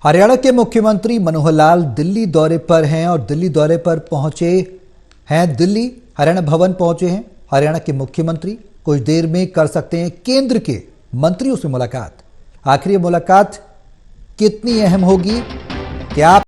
हरियाणा के मुख्यमंत्री मनोहर लाल दिल्ली दौरे पर हैं और दिल्ली दौरे पर पहुंचे हैं। दिल्ली हरियाणा भवन पहुंचे हैं। हरियाणा के मुख्यमंत्री कुछ देर में कर सकते हैं केंद्र के मंत्रियों से मुलाकात। आखिर ये मुलाकात कितनी अहम होगी, क्या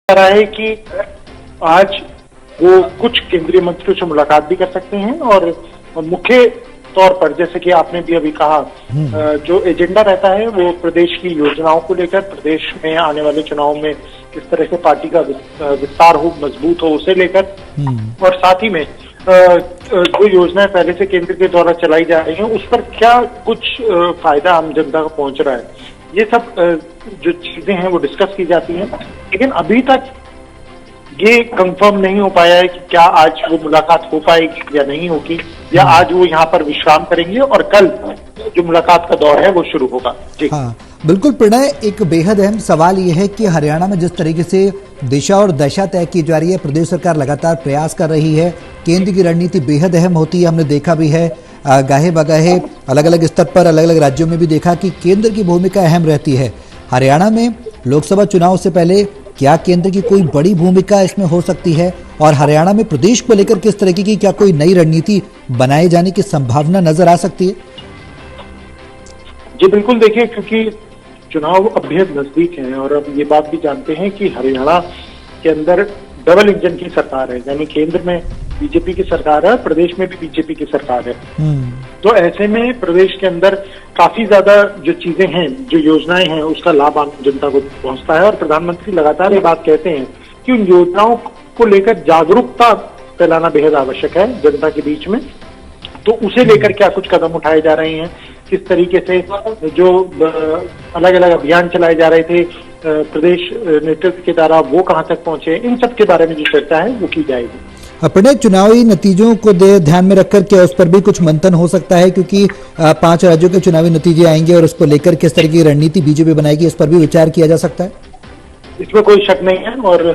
रहा है कि आज वो कुछ केंद्रीय मंत्रियों से मुलाकात भी कर सकते हैं और मुख्य तौर पर, जैसे कि आपने भी अभी कहा, जो एजेंडा रहता है वो प्रदेश की योजनाओं को लेकर, प्रदेश में आने वाले चुनाव में किस तरह से पार्टी का विस्तार हो, मजबूत हो, उसे लेकर, और साथ ही में जो योजनाएं पहले से केंद्र के द्वारा चलाई जा रही हैं उस पर क्या कुछ फायदा आम जनता को पहुंच रहा है, ये सब जो चीजें हैं वो डिस्कस की जाती हैं। लेकिन अभी तक ये कंफर्म नहीं हो पाया है कि क्या आज वो मुलाकात हो पाएगी या नहीं होगी, या आज वो यहाँ पर विश्राम करेंगे और कल जो मुलाकात का दौर है वो शुरू होगा। जी हाँ, बिल्कुल प्रणय, एक बेहद अहम सवाल ये है कि हरियाणा में जिस तरीके से दिशा और दशा तय की जा रही है, प्रदेश सरकार लगातार प्रयास कर रही है, केंद्र की रणनीति बेहद अहम होती है। हमने देखा भी है गाहे बगाहे अलग अलग स्तर पर, अलग अलग राज्यों में भी देखा कि केंद्र की भूमिका अहम रहती है। हरियाणा में लोकसभा चुनाव से पहले क्या केंद्र की कोई बड़ी भूमिका इसमें हो सकती है, और हरियाणा में प्रदेश को लेकर किस तरीके की क्या कोई नई रणनीति बनाए जाने की संभावना नजर आ सकती है? जी बिल्कुल, देखिए, क्योंकि चुनाव अब बेहद नजदीक है और अब ये बात भी जानते हैं कि हरियाणा के अंदर डबल इंजन की सरकार है, यानी केंद्र में बीजेपी की सरकार है, प्रदेश में भी बीजेपी की सरकार है। तो ऐसे में प्रदेश के अंदर काफी ज्यादा जो चीजें हैं, जो योजनाएं हैं, उसका लाभ आम जनता को पहुंचता है। और प्रधानमंत्री लगातार ये बात कहते हैं कि उन योजनाओं को लेकर जागरूकता फैलाना बेहद आवश्यक है जनता के बीच में। तो उसे लेकर क्या कुछ कदम उठाए जा रहे हैं, किस तरीके से जो अलग अलग अभियान चलाए जा रहे थे प्रदेश नेतृत्व के द्वारा, वो कहां तक पहुंचे, इन सब के बारे में जो चर्चा है वो की जाएगी। अपने चुनावी नतीजों को ध्यान में रखकर क्या उस पर भी कुछ मंथन हो सकता है, क्योंकि 5 राज्यों के चुनावी नतीजे आएंगे और उसको लेकर किस तरह की रणनीति बीजेपी बनाएगी, इस पर भी विचार किया जा सकता है? इसमें कोई शक नहीं है। और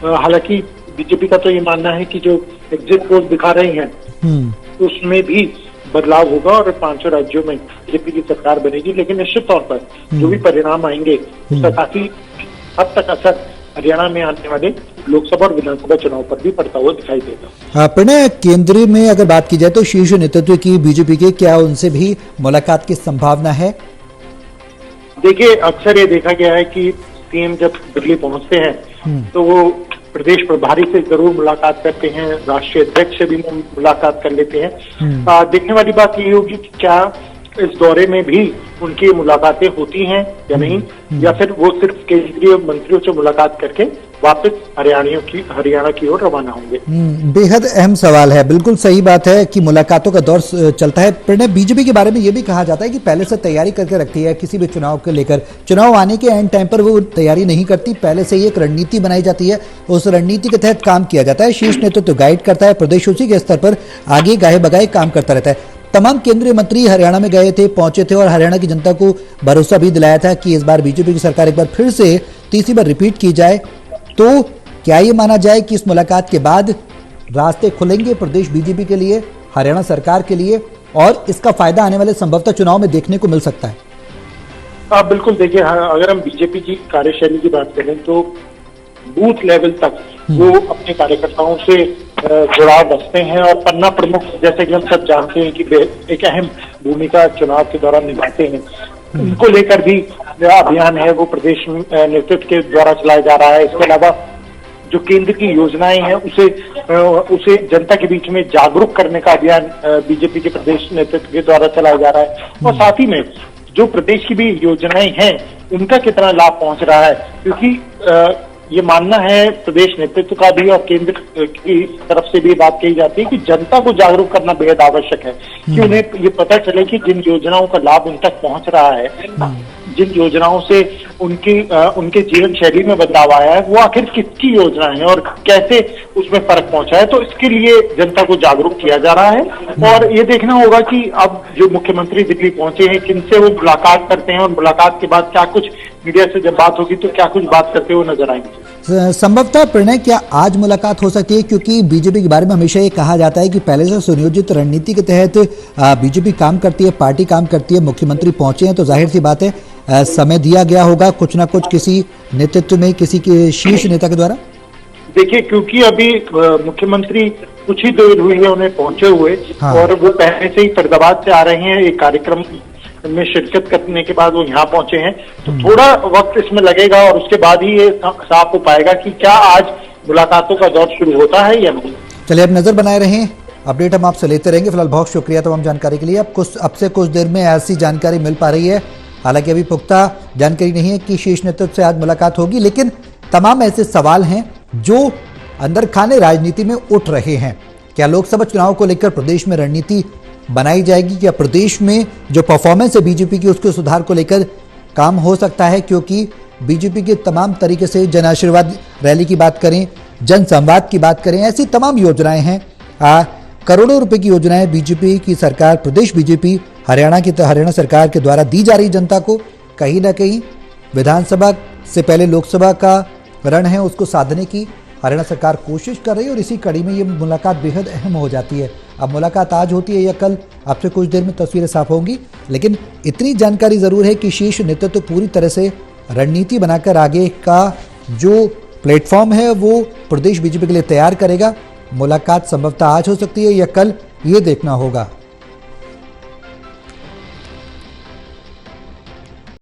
हालांकि बीजेपी का तो ये मानना है कि जो एग्जिट पोल दिखा रही हैं उसमें भी बदलाव होगा और 5 राज्यों में बीजेपी की सरकार बनेगी। लेकिन निश्चित तौर पर जो भी परिणाम आएंगे उसका काफी हद तक असर हरियाणा में आने वाले लोकसभा और विधानसभा चुनाव पर भी पड़ता हुआ दिखाई देगा। प्रणय, केंद्र में अगर बात की जाए तो शीर्ष नेतृत्व की बीजेपी के, क्या उनसे भी मुलाकात की संभावना है? देखिए, अक्सर ये देखा गया है कि सीएम जब दिल्ली पहुंचते हैं तो वो प्रदेश प्रभारी से जरूर मुलाकात करते हैं, राष्ट्रीय अध्यक्ष से भी मुलाकात कर लेते हैं। देखने वाली बात ये होगी कि क्या इस दौरे में भी उनकी मुलाकातें होती हैं या नहीं, या फिर वो सिर्फ केंद्रीय मंत्रियों से मुलाकात करके वापस हरियाणा की ओर रवाना होंगे। बेहद अहम सवाल है। बिल्कुल सही बात है कि मुलाकातों का दौर चलता है। प्रणय, बीजेपी के बारे में ये भी कहा जाता है कि पहले से तैयारी करके रखती है किसी भी चुनाव को लेकर, चुनाव आने के एंड टाइम पर वो तैयारी नहीं करती, पहले से ही एक रणनीति बनाई जाती है, उस रणनीति के तहत काम किया जाता है, शीर्ष नेतृत्व गाइड करता है, प्रदेश उसी के स्तर पर आगे गाहे बगाहे काम करता रहता है। तमाम केंद्रीय मंत्री हरियाणा में गए थे, पहुंचे थे और हरियाणा की जनता को भरोसा भी दिलाया था कि इस बार बीजेपी की सरकार एक बार फिर से तीसरी बार रिपीट की जाए। तो क्या ये माना जाए कि इस मुलाकात के बाद रास्ते खुलेंगे प्रदेश बीजेपी के लिए, हरियाणा सरकार के लिए, और इसका फायदा आने वाले संभवतः चुनाव में देखने को मिल सकता है? आप बिल्कुल देखिए, हाँ, अगर हम बीजेपी की कार्यशैली की बात करें तो बूथ लेवल तक वो अपने कार्यकर्ताओं से जुड़ाव रखते हैं और पन्ना प्रमुख, जैसे कि हम सब जानते हैं कि एक अहम भूमिका चुनाव के दौरान निभाते हैं, उनको लेकर भी अभियान है वो प्रदेश नेतृत्व के द्वारा चलाया जा रहा है। इसके अलावा जो केंद्र की योजनाएं हैं उसे जनता के बीच में जागरूक करने का अभियान बीजेपी के प्रदेश नेतृत्व के द्वारा चलाया जा रहा है। और साथ ही में जो प्रदेश की भी योजनाएं हैं उनका कितना लाभ पहुंच रहा है, क्योंकि ये मानना है प्रदेश नेतृत्व का भी और केंद्र की तरफ से भी बात कही जाती है कि जनता को जागरूक करना बेहद आवश्यक है कि उन्हें ये पता चले कि जिन योजनाओं का लाभ उन तक पहुंच रहा है, जिन योजनाओं से उनके जीवन शैली में बदलाव आया है, वो आखिर किसकी योजना है और कैसे उसमें फर्क पहुंचा है। तो इसके लिए जनता को जागरूक किया जा रहा है और ये देखना होगा कि अब जो मुख्यमंत्री दिल्ली पहुंचे हैं किनसे वो मुलाकात करते हैं और मुलाकात के बाद क्या कुछ मीडिया से जब बात होगी तो क्या कुछ बात करते हुए नजर आएंगे। संभवतः प्रणय, क्या आज मुलाकात हो सकती है? क्योंकि बीजेपी के बारे में हमेशा ये कहा जाता है कि पहले से सुनियोजित रणनीति के तहत बीजेपी काम करती है, पार्टी काम करती है। मुख्यमंत्री पहुंचे हैं तो जाहिर सी बात है समय दिया गया होगा कुछ ना कुछ किसी नेतृत्व में, किसी के शीर्ष नेता के द्वारा। देखिए, क्योंकि अभी मुख्यमंत्री कुछ ही देर हुई है उन्हें पहुंचे हुए, हाँ। और वो पहले से ही फरीदाबाद से आ रहे हैं, एक कार्यक्रम में शिरकत करने के बाद वो यहाँ पहुंचे हैं, तो थोड़ा वक्त इसमें लगेगा और उसके बाद ही ये साफ हो पाएगा कि क्या आज मुलाकातों का दौर शुरू होता है या नहीं। चलिए, अब नजर बनाए रहें, अपडेट हम आपसे लेते रहेंगे। फिलहाल बहुत शुक्रिया तमाम जानकारी के लिए। अब से कुछ देर में ऐसी जानकारी मिल पा रही है, हालांकि अभी पुख्ता जानकारी नहीं है कि शीर्ष नेतृत्व से आज मुलाकात होगी, लेकिन तमाम ऐसे सवाल हैं जो अंदर खाने राजनीति में उठ रहे हैं। क्या लोकसभा चुनाव को लेकर प्रदेश में रणनीति बनाई जाएगी? क्या प्रदेश में जो परफॉर्मेंस है बीजेपी की उसके सुधार को लेकर काम हो सकता है? क्योंकि बीजेपी के तमाम तरीके से जन आशीर्वाद रैली की बात करें, जन संवाद की बात करें, ऐसी तमाम योजनाएं हैं, करोड़ों रुपए की योजनाएं बीजेपी की सरकार, प्रदेश बीजेपी हरियाणा सरकार के द्वारा दी जा रही जनता को। कहीं ना कहीं विधानसभा से पहले लोकसभा का रण है उसको साधने की हरियाणा सरकार कोशिश कर रही है और इसी कड़ी में ये मुलाकात बेहद अहम हो जाती है। अब मुलाकात आज होती है या कल, आपसे कुछ देर में तस्वीरें साफ होंगी, लेकिन इतनी जानकारी जरूर है कि शीर्ष नेतृत्व पूरी तरह से रणनीति बनाकर आगे का जो प्लेटफॉर्म है वो प्रदेश बीजेपी के लिए तैयार करेगा। मुलाकात संभवतः आज हो सकती है या कल, ये देखना होगा।